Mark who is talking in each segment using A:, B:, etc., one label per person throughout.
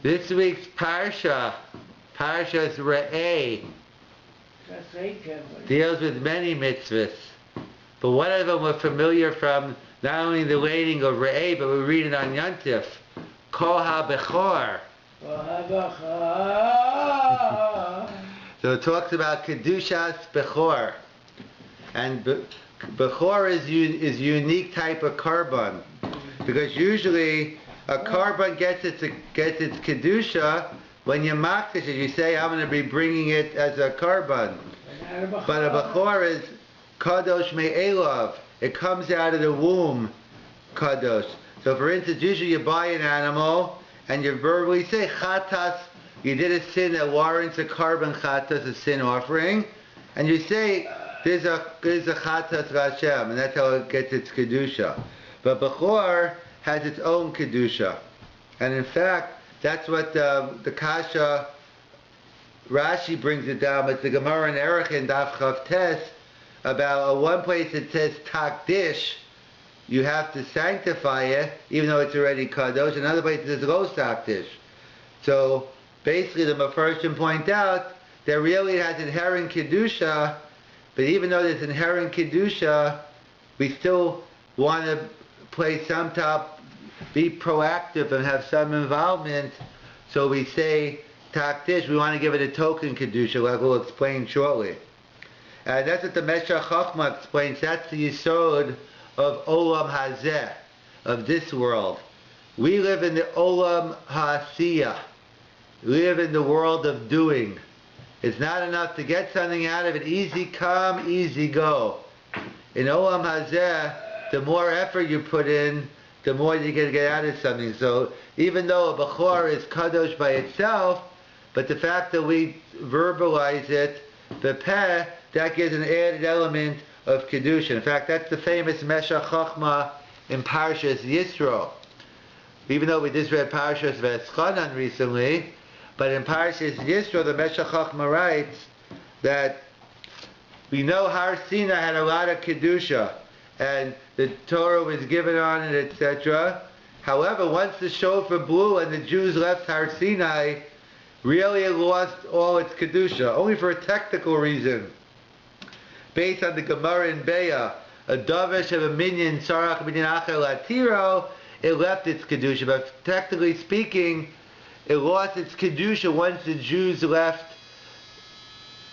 A: This week's Parsha, Parsha's Re'eh, deals with many mitzvahs. But one of them we're familiar from not only the reading of Re'eh, but we read it on Yantif. Kol HaBechor. So it talks about Kedushas Bechor. And Bechor is a unique type of carbon. Because usually a carbon gets its Kedusha when you makdish it. You say, I'm going to be bringing it as a carbon. But a Bechor is Kadosh Me'elav. It comes out of the womb, Kadosh. So for instance, usually you buy an animal and you verbally say, Chatas, you did a sin that warrants a carbon Chatas, a sin offering. And you say, there's a Chatas Hashem, and that's how it gets its Kedusha. But Bechor has its own Kedusha. And in fact, that's what the Kasha, Rashi brings it down, but the Gemara in Erech Daf Chav Tes, about one place it says Takdish, you have to sanctify it, even though it's already Kadosh. Another place it says Lo Takdish. So basically the Mefarshim point out that really it has inherent Kedusha, but even though there's inherent Kedusha, we still want to play some top, be proactive and have some involvement. So we say Takdish, we want to give it a token Kedusha, like we'll explain shortly. And that's what the Meshach Chochmah explains. That's the Yisod of Olam Hazeh, of this world. We live in the Olam HaSiyah. We live in the world of doing. It's not enough to get something out of it. Easy come, easy go. In Olam Hazeh, the more effort you put in, the more you can get out of something. So even though a Bechor is Kadosh by itself, but the fact that we verbalize it, the Peh, that gives an added element of Kedusha. In fact, that's the famous Meshach Chochmah in Parshas Yisro. Even though we just read Parshas Veschanan recently, but in Parshas Yisro, the Meshach Chochmah writes that we know Har Sinai had a lot of Kedusha, and the Torah was given on it, etc. However, once the shofar blew and the Jews left Har Sinai, really it lost all its Kedusha, only for a technical reason. Based on the Gemara in Be'ah, a dovish of a minyan, sarach minyan acher latiro, it left its Kedusha. But technically speaking, it lost its Kedusha once the Jews left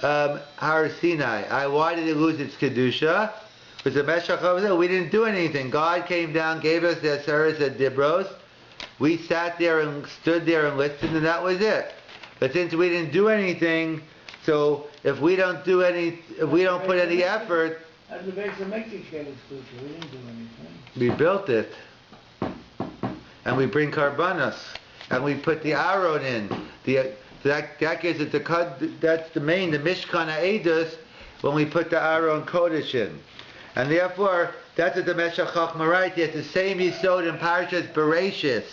A: Har Sinai. Why did it lose its Kedusha? Because the Meshach said, we didn't do anything. God came down, gave us the Aseres Dibros. We sat there and stood there and listened, and that was it. But since we didn't do anything, so if we don't do any, if we don't put any effort, we didn't do anything. We built it, and we bring karbanos, and we put the aron in. That gives it that's the main, the Mishkan Ha'edus, when we put the aron kodesh in, and therefore that's what the Meshach Chochmah writes. It's the same yisod in Parshas Bereshis.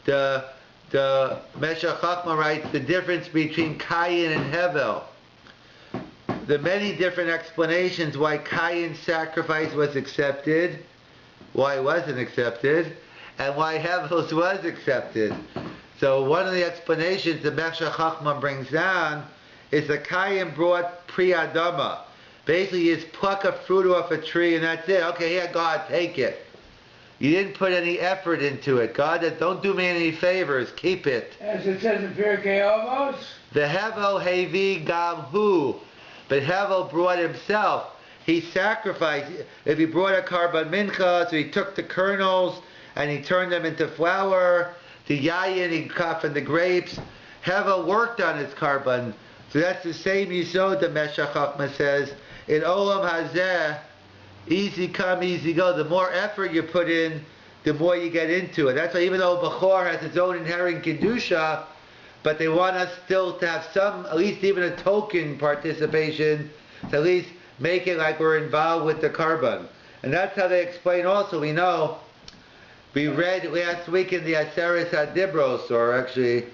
A: The Meshach Chochmah writes the difference between Cain and Hevel. The many different explanations why Cain's sacrifice was accepted, why it wasn't accepted, and why Hevel's was accepted. So one of the explanations the Meshach Chochmah brings down is that Cain brought Pri Adama. Basically, you just pluck a fruit off a tree and that's it. Okay, here, God, take it. You didn't put any effort into it. God said, don't do me any favors, keep it.
B: As it says in Pirkei Avos.
A: The Hevel Hevi Gamhu. But Hevel brought himself. He sacrificed. If he brought a carbon mincha, so he took the kernels and he turned them into flour. The yayin, he cut from the grapes. Hevel worked on his carbon. So that's the same yisod the Meshach Chochmah says. In Olam Hazeh, easy come, easy go. The more effort you put in, the more you get into it. That's why even though Bechor has its own inherent Kedusha, but they want us still to have some, at least even a token participation, to at least make it like we're involved with the carbon. And that's how they explain also. We know, we read last week in the Aseres HaDibros, or actually,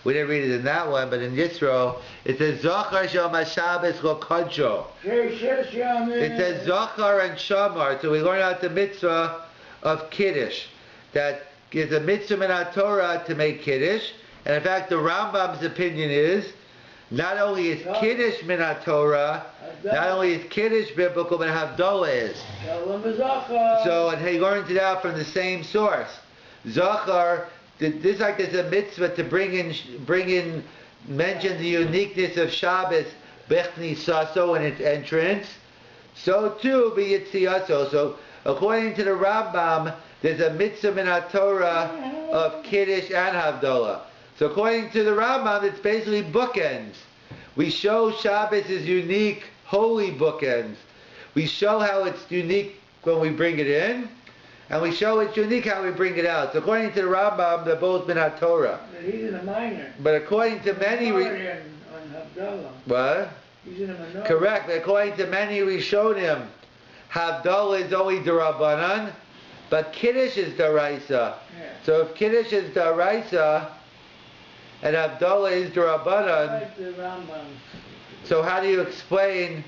A: we didn't read it in that one, but in Yisro, it says, Zochar Shom HaShabbos Lo Kodsho. It says Zochar and Shamar. So we learn out the mitzvah of Kiddush. That is a mitzvah in our Torah to make Kiddush, And in fact, the Rambam's opinion is, not only is Kiddush min Torah, not only is Kiddush biblical, but Havdalah is. So, and he learned it out from the same source. Zachar, this like there's a mitzvah to bring in, mention the uniqueness of Shabbos, Bechni Saso, in its entrance. So too, be Yitziaso. So, according to the Rambam, there's a mitzvah min Torah of Kiddush and Havdalah. So according to the Rambam, it's basically bookends. We show Shabbos is unique, holy bookends. We show how it's unique when we bring it in, and we show it's unique how we bring it out. So according to the Rambam, they're both min Torah.
B: But he's in a minor.
A: But according to many...
B: On Havdalah.
A: What?
B: He's in a minority.
A: Correct. But according to many Rishonim, Havdalah is only D'Rabbanan, but Kiddush is D'Oraisa.
B: Yeah.
A: So if Kiddush is D'Oraisa, and Havdalah is D'Rabbanan, so how do you explain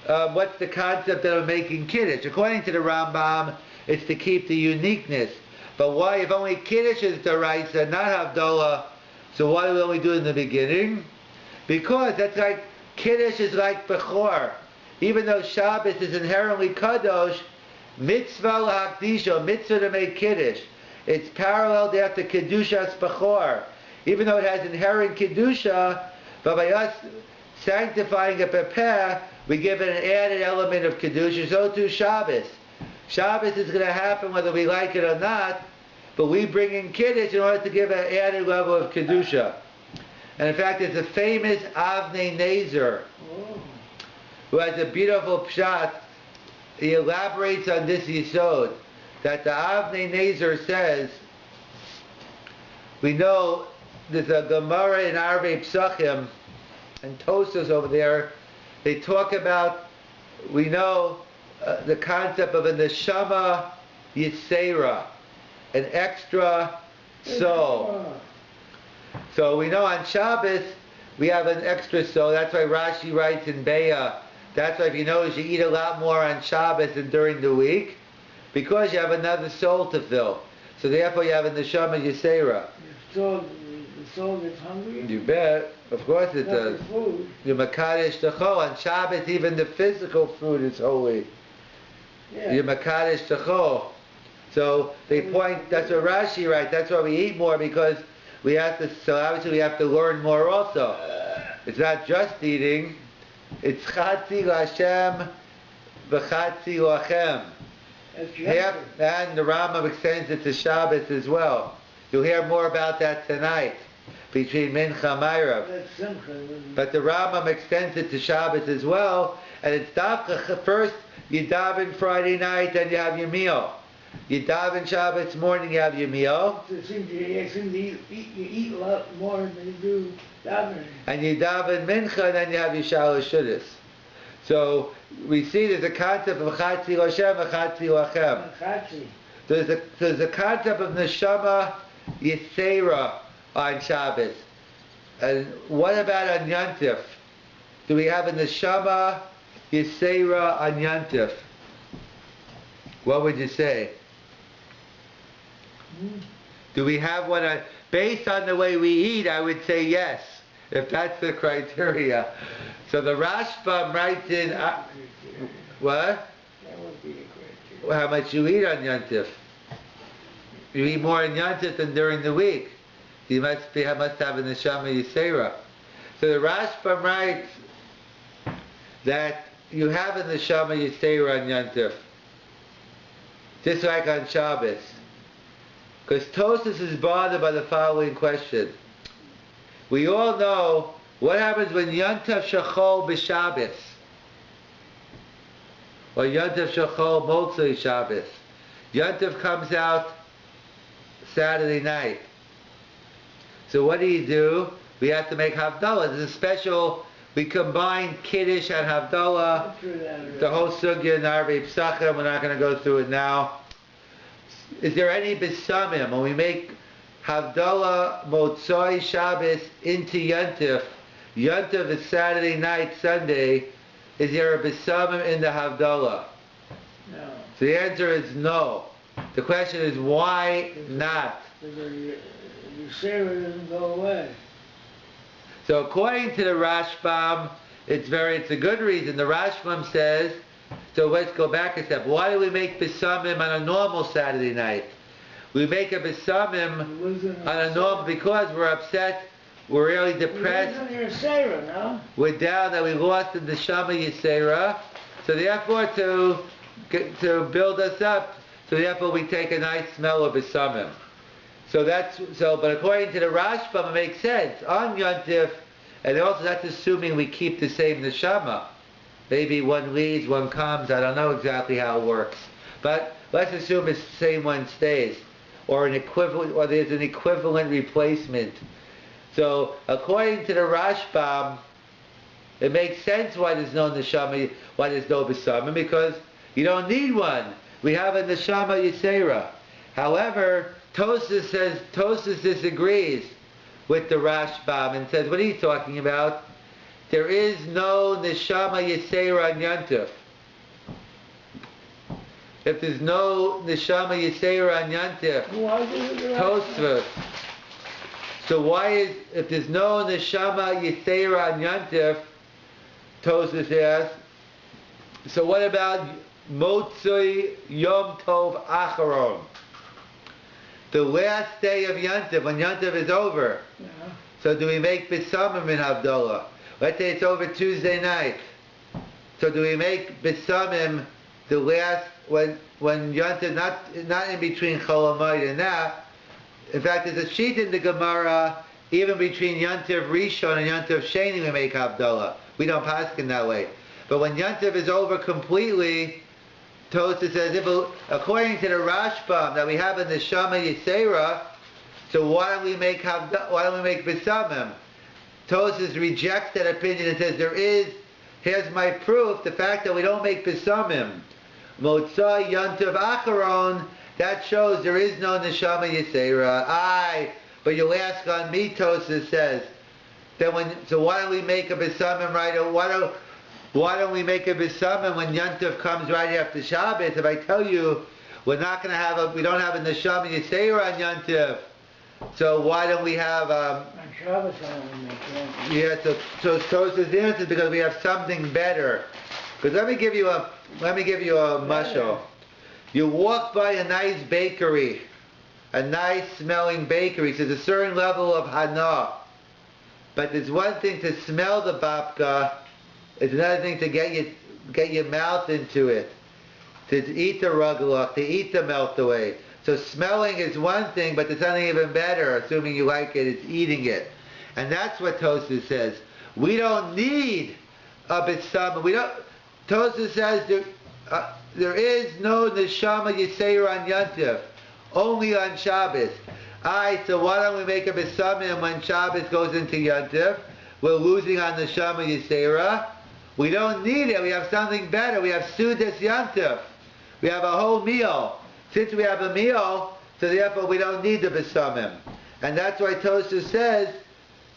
A: what's the concept of making Kiddush? According to the Rambam, it's to keep the uniqueness. But why, if only Kiddush is D'Oraisa, not Havdalah, so why do we only do it in the beginning? Because that's like, Kiddush is like Bechor. Even though Shabbos is inherently Kadosh, mitzvah l'hakdisho, mitzvah to make Kiddush. It's parallel there to Kedushas Bechor. Even though it has inherent Kedusha, but by us sanctifying it prepare, we give it an added element of Kedusha. So too Shabbos. Shabbos is going to happen whether we like it or not, but we bring in Kiddush in order to give an added level of Kedusha. And in fact, there's a famous Avnei Nezer who has a beautiful pshat. He elaborates on this yisod, that the Avnei Nezer says, we know there's a Gemara in Arvei Psachim, and Tosas over there, they talk about, we know the concept of a Neshama Yisera, an extra soul. So we know on Shabbos, we have an extra soul. That's why Rashi writes in Be'ah, that's why if you notice you eat a lot more on Shabbos than during the week, because you have another soul to fill. So therefore you have a Neshama Yisera.
B: The soul gets hungry?
A: You bet. Of course it does. You Makadesh Techo. On Shabbos even the physical food is holy. Yeah. You Makadesh Techo. So they point, that's what Rashi writes, that's why we eat more, because we have to, so obviously we have to learn more also. It's not just eating, it's Chatzi L'Hashem V'Chatzi L'Achem. And the Rambam extends it to Shabbos as well. You'll hear more about that tonight, between Mincha and Ma'ariv. But the Rambam extends it to Shabbos as well, and it's Dafka, first you daven Friday night, then you have your meal. You daven Shabbos morning, you have your meal.
B: So it seems you eat a lot more than you do daven.
A: And you daven Mincha, and then you have your Shalosh Shuddis. So we see there's a concept of Chatzi L'Hashem and Chatzi L'Achem. There's a concept of Neshama Yisera on Shabbos. And what about on Yontif? Do we have a Neshama Yisera on Yontif? What would you say? Do we have one based on the way we eat? I would say yes, if that's the criteria. So the Rashbam writes in what?
B: That would be the criteria.
A: How much you eat on Yontif? You eat more on Yontif than during the week. You must have a Neshama Yisera. So the Rashbam writes that you have a Neshama Yisera on Yontif, just like on Shabbos. Because Tosas is bothered by the following question. We all know what happens when Yontif Shachol b'Shabbos, or Yontif Shachol Motzei Shabbos. Yontif comes out Saturday night. So what do? We have to make Havdalah. There's a special, we combine Kiddush and Havdalah, the whole sugya in Arvei Psachim. We're not going to go through it now. Is there any besamim when we make Havdalah Motzei Shabbos into Yontif? Yontif is Saturday night, Sunday. Is there a besamim in the Havdalah?
B: No.
A: So the answer is no. The question is why not?
B: The the Sarah doesn't go away.
A: So according to the Rashbam, it's a good reason. The Rashbam says, so let's go back a step. Why do we make Besamim on a normal Saturday night? We make a Besamim on a normal because we're upset, we're really depressed.
B: Sarah, no?
A: We're down that we lost the Neshama Yisera. So therefore to build us up, so therefore we take a nice smell of Besamim. But according to the Rashbam, it makes sense. On Yontif, and also that's assuming we keep the same neshama. Maybe one leaves, one comes. I don't know exactly how it works. But let's assume it's the same one stays. Or there's an equivalent replacement. So according to the Rashbam, it makes sense why there's no neshama, why there's no besamim, because you don't need one. We have a neshama yisera. However, Tosfos disagrees with the Rashbam and says, what are you talking about? There is no neshama yisera on Yontif. If there's no neshama yisera on Yontif, Tosfos. So if there's no neshama yisera on Yontif, Tosfos asks, so what about Motzei Yom Tov Acharon? The last day of Yontif, when Yontif is over. Yeah. So do we make Besamim in Havdalah? Let's say it's over Tuesday night. So do we make Besamim the last, when Yontif, not in between Chol Hamoed and that. In fact, there's a sheet in the Gemara, even between Yontif Rishon and Yontif Sheni we make Havdalah. We don't pass in that way. But when Yontif is over completely, Tosfos says, according to the Rashbam that we have in the Shama Yisera, so why don't we make Besamim? Tosfos rejects that opinion and says here's my proof, the fact that we don't make Besamim. Motzai Yontiv Acharon, that shows there is no Neshama Yisera. But you'll ask on me, Tosfos says, so why don't we make a Besamim right away? Why don't we make a Besamim when Yontif comes right after Shabbos? If I tell you we don't have a Neshama Yisera on Yontif, so why don't we have
B: on Shabbos I don't make Yontif.
A: Yeah, so Tosfos answers because we have something better. Because let me give you a mashal. You walk by a nice bakery, a nice smelling bakery. So there's a certain level of hana. But there's one thing to smell the babka. It's another thing to get your mouth into it, to eat the rugelach, to eat the melt away. So smelling is one thing, but there's something even better, assuming you like it, it's eating it. And that's what Tosfos says. We don't need a besamim. Tosfos says there is no neshama yisera on Yontif, only on Shabbos. So why don't we make a besamim when Shabbos goes into Yontif? We're losing on neshama yisera. We don't need it. We have something better. We have Sudas Yontif. We have a whole meal. Since we have a meal, so therefore we don't need the Besamim. And that's why Tosfos says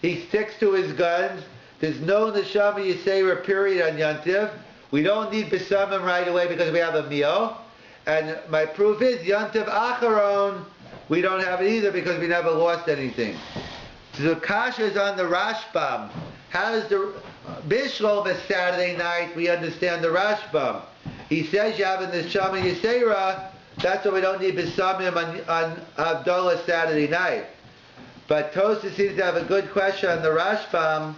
A: he sticks to his guns. There's no Neshama Yisera period on Yontif. We don't need Besamim right away because we have a meal. And my proof is Yontif Acharon, we don't have it either because we never lost anything. So the Kasha is on the Rashbam. How does the Bishlom is Saturday night? We understand the Rashbam. He says you have in the Shama Yisera, that's why we don't need Besamim on Havdalah Saturday night. But Tosfos seems to have a good question on the Rashbam.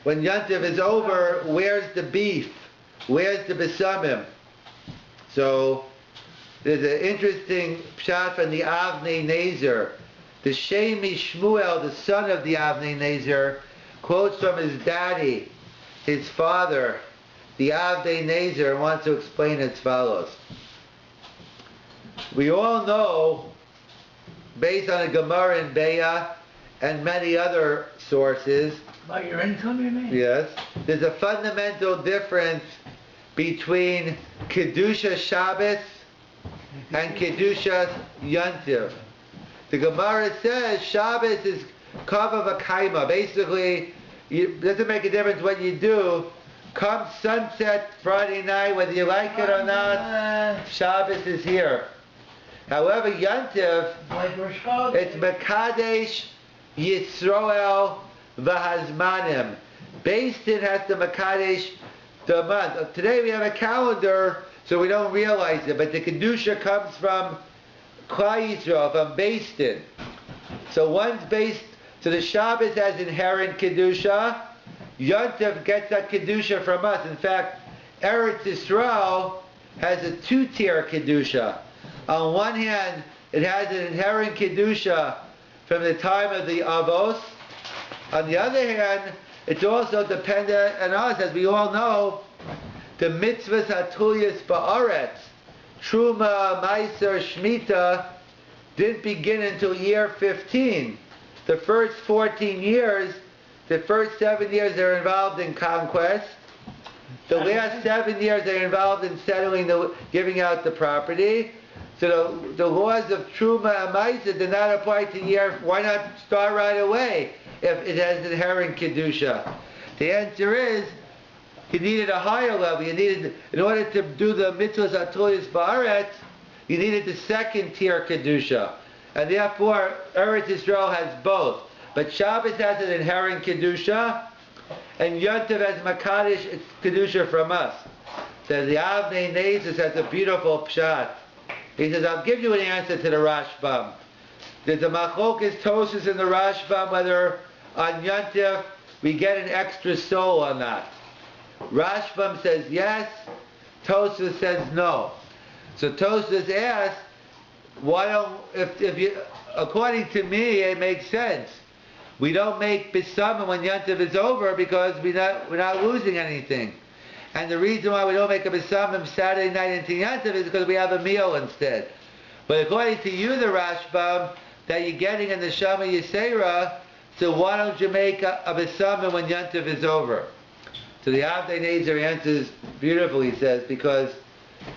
A: When Yontif is over, where's the beef? Where's the Besamim? So there's an interesting pshat from the Avnei Nezer. The Shemi Shmuel, the son of the Avnei Nezer, quotes from his daddy, his father, the Avnei Nezer, and wants to explain as follows. We all know, based on a Gemara in Be'ah and many other sources,
B: about your income, you mean?
A: Yes. There's a fundamental difference between Kedusha Shabbos and Kedusha Yontif. The Gemara says Shabbos is kavav akaima. Basically, it doesn't make a difference what you do. Come sunset Friday night, whether you like it or not, Shabbos is here. However, Yontif, it's Mekadesh Yisroel V'Hazmanim. Beis Din has to Mekadesh the month. Today we have a calendar, so we don't realize it, but the Kedusha comes from Klal Yisrael, from Beis Din. So one's based, so the Shabbos has inherent Kedusha. Yontif gets that Kedusha from us. In fact, Eretz Yisrael has a two-tier Kedusha. On one hand, it has an inherent Kedusha from the time of the Avos. On the other hand, it's also dependent on us. As we all know, the mitzvahs hatuyas ba'aretz, Truma, Meiser, Shemitah, didn't begin until year 15. The first 14 years, the first 7 years they're involved in conquest. The last 7 years they're involved in settling, giving out the property. So the laws of Truma and Meiser did not apply to year. Why not start right away if it has inherent Kedusha? The answer is, you needed a higher level. You needed, in order to do the mitzvahs atuyas ba'aretz, you needed the second tier Kedusha. And therefore, Eretz Yisrael has both. But Shabbos has an inherent Kedusha, and Yontif has Makadosh, it's Kedusha from us. So the Avnei Nezis has a beautiful pshat. He says, I'll give you an answer to the Rashbam. There's a Machlokas Tosas in the Rashbam whether on Yontif we get an extra soul or not. Rashbam says yes, Tosas says no. So Tosas asks, why don't, if you, according to me, it makes sense. We don't make B'Samim when Yontif is over because we're not losing anything. And the reason why we don't make a B'Samim Saturday night into Yontif is because we have a meal instead. But according to you, the Rashbam, that you're getting in the Shama Yisera, so why don't you make a B'Samim when Yontif is over? So the Avnei Nezer answers beautifully, he says, because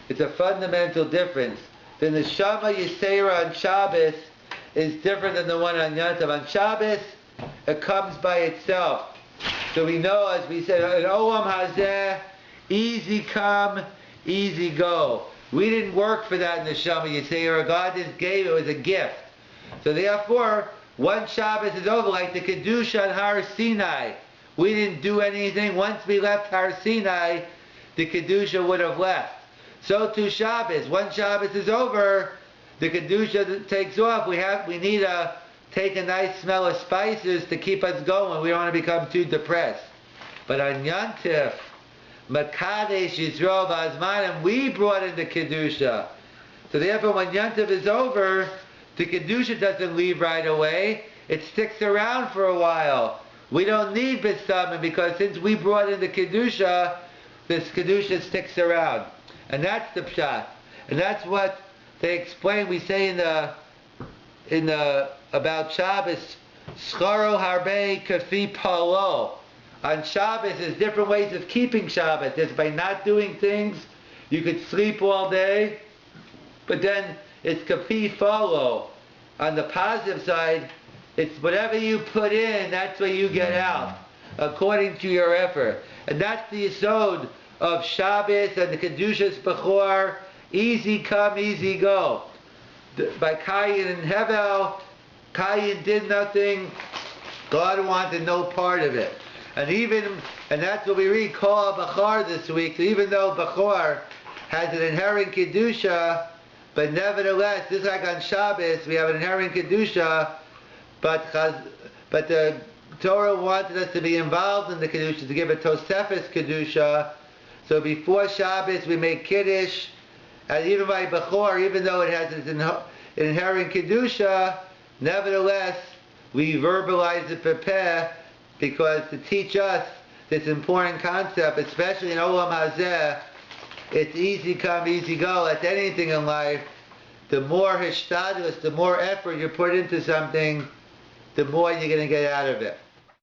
A: it's a fundamental difference. Then the Shama Yisera on Shabbos is different than the one on Yontif. On Shabbos, it comes by itself. So we know, as we said, in Olam Hazeh, easy come, easy go. We didn't work for that in the Shama Yisera. God just gave it, as a gift. So therefore, once Shabbos is over, like the Kedusha on Har Sinai, we didn't do anything. Once we left Har Sinai, the Kedusha would have left. So too Shabbos. Once Shabbos is over, the Kedusha takes off. We need to take a nice smell of spices to keep us going. We don't want to become too depressed. But on Yontif, Makadesh Yisroel V'Hazmanim, we brought in the Kedusha. So therefore, when Yontif is over, the Kedusha doesn't leave right away. It sticks around for a while. We don't need B'Samim because since we brought in the Kedusha, this Kedusha sticks around. And that's the pshat. And that's what they explain. We say in the about Shabbos, Scharo Harbe Kafi Palo. On Shabbos, there's different ways of keeping Shabbos. There's by not doing things. You could sleep all day, but then it's Kafi Palo. On the positive side, it's whatever you put in, that's what you get out, according to your effort. And that's the yesod of Shabbos and the Kedushas Bechor, easy come, easy go. By Cain and Hevel, Cain did nothing, God wanted no part of it. And that's what we read, Kol Bechor this week, so even though Bechor has an inherent Kedusha, but nevertheless, just like on Shabbos, we have an inherent Kedusha, but the Torah wanted us to be involved in the Kedusha, to give a Tosefes Kedusha. So before Shabbos we make Kiddush, and even by Bechor, even though it has its inherent Kedusha, nevertheless we verbalize it for Peh, because to teach us this important concept, especially in Olam Hazeh, it's easy come, easy go. Like anything in life, the more hishtadlus, the more effort you put into something, the more you're going to get out of it.